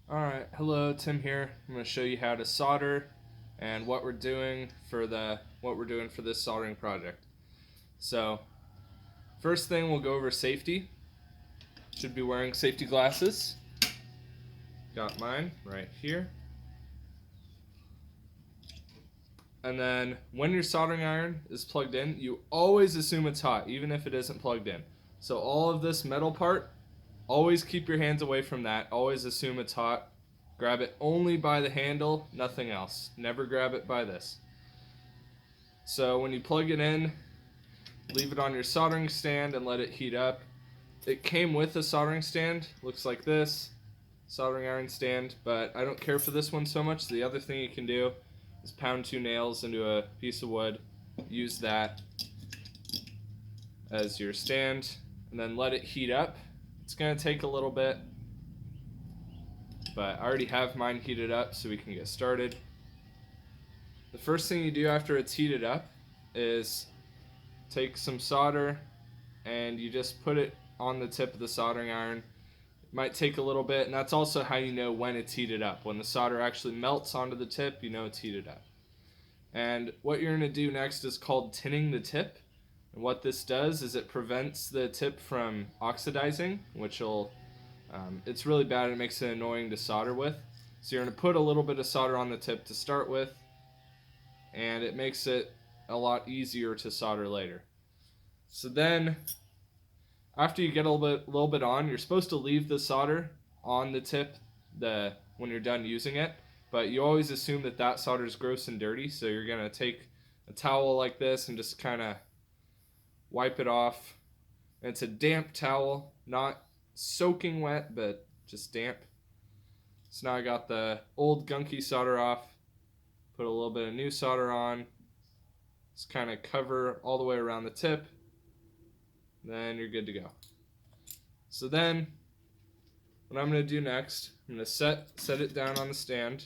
Alright, hello, Tim here. I'm going to show you how to solder and what we're doing for this soldering project. So, first thing we'll go over safety. Should be wearing safety glasses. Got mine right here. And then when your soldering iron is plugged in, you always assume it's hot, even if it isn't plugged in. So all of this metal part, always keep your hands away from that. Always assume it's hot. Grab it only by the handle, nothing else. Never grab it by this. So when you plug it in, leave it on your soldering stand and let it heat up. It came with a soldering stand, looks like this, soldering iron stand, but I don't care for this one so much. The other thing you can do is pound 2 nails into a piece of wood, use that as your stand, and then let it heat up. It's going to take a little bit, but I already have mine heated up so we can get started. The first thing you do after it's heated up is take some solder and you just put it on the tip of the soldering iron. It might take a little bit, and that's also how you know when it's heated up. When the solder actually melts onto the tip, you know it's heated up. And what you're going to do next is called tinning the tip. And what this does is it prevents the tip from oxidizing, which will, it's really bad. It makes it annoying to solder with. So you're going to put a little bit of solder on the tip to start with, and it makes it a lot easier to solder later. So then, after you get a little bit on, you're supposed to leave the solder on the tip when you're done using it, but you always assume that solder is gross and dirty, so you're going to take a towel like this and just kind of wipe it off. And it's a damp towel, not soaking wet, but just damp. So now I got the old gunky solder off, put a little bit of new solder on, just kind of cover all the way around the tip, then you're good to go. So then, what I'm going to do next, I'm going to set it down on the stand,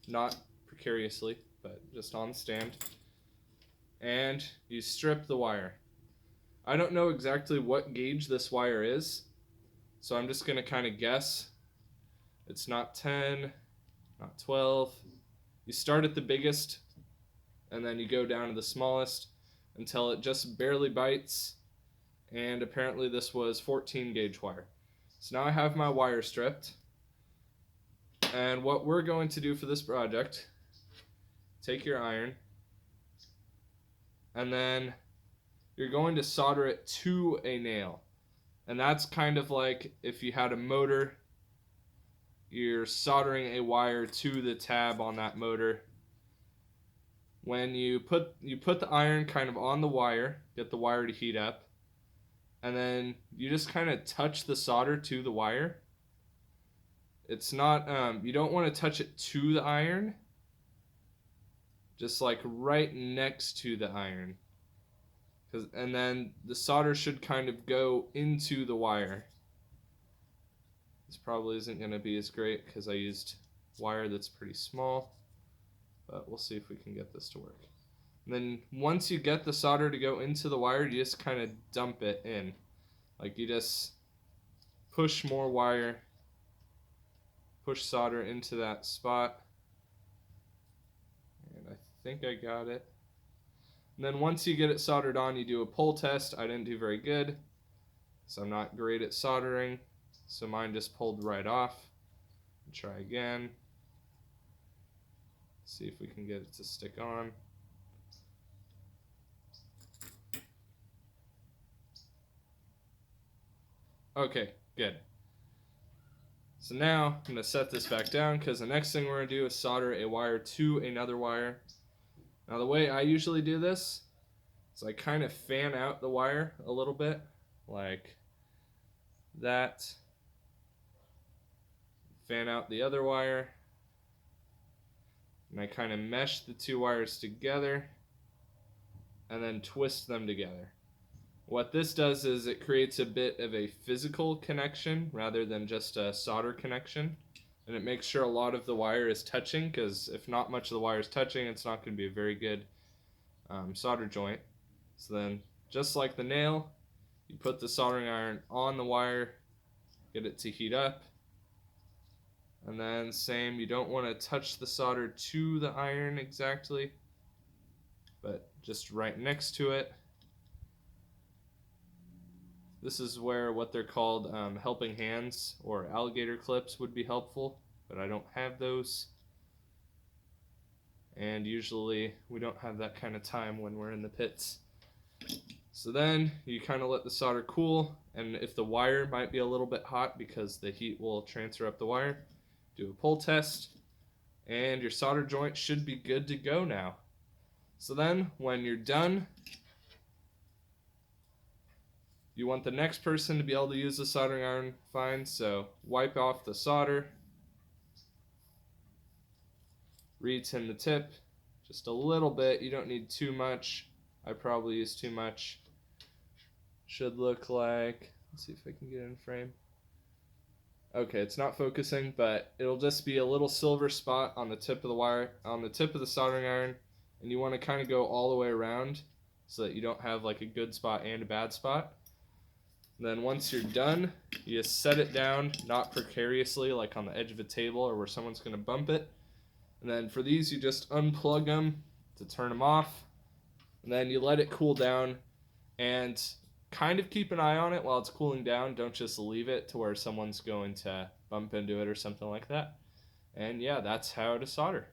not precariously, but just on the stand, and you strip the wire. I don't know exactly what gauge this wire is, so I'm just going to kind of guess. It's not 10, not 12. You start at the biggest, and then you go down to the smallest until it just barely bites. And apparently this was 14 gauge wire. So now I have my wire stripped. And what we're going to do for this project, take your iron, and then you're going to solder it to a nail. And that's kind of like if you had a motor, you're soldering a wire to the tab on that motor. When you put the iron kind of on the wire, get the wire to heat up, and then you just kind of touch the solder to the wire. It's not, you don't want to touch it to the iron, just like right next to the iron. And then the solder should kind of go into the wire. This probably isn't going to be as great because I used wire that's pretty small, but we'll see if we can get this to work. And then once you get the solder to go into the wire, you just kind of dump it in. Like you just push more wire, push solder into that spot. And I think I got it. And then once you get it soldered on, you do a pull test. I didn't do very good, so I'm not great at soldering. So mine just pulled right off. Try again. See if we can get it to stick on. Okay, good. So now I'm going to set this back down because the next thing we're going to do is solder a wire to another wire. Now the way I usually do this is I kind of fan out the wire a little bit, like that. Fan out the other wire. And I kind of mesh the two wires together and then twist them together. What this does is it creates a bit of a physical connection rather than just a solder connection. And it makes sure a lot of the wire is touching, because if not much of the wire is touching, it's not going to be a very good solder joint. So then, just like the nail, you put the soldering iron on the wire, get it to heat up, And then same, you don't want to touch the solder to the iron exactly, but just right next to it. This is where what they're called helping hands or alligator clips would be helpful, but I don't have those. And usually we don't have that kind of time when we're in the pits. So then you kind of let the solder cool, and if the wire might be a little bit hot because the heat will transfer up the wire, do a pull test, and your solder joint should be good to go now. So then when you're done, you want the next person to be able to use the soldering iron fine, so wipe off the solder, re-tin the tip just a little bit. You don't need too much. I probably use too much. Should look like, let's see if I can get it in frame. Okay, it's not focusing, but it'll just be a little silver spot on the tip of the wire, on the tip of the soldering iron, and you want to kind of go all the way around so that you don't have like a good spot and a bad spot. And then once you're done, you just set it down, not precariously like on the edge of a table or where someone's going to bump it. And then for these, you just unplug them to turn them off, and then you let it cool down and kind of keep an eye on it while it's cooling down. Don't just leave it to where someone's going to bump into it or something like that. And yeah, that's how to solder.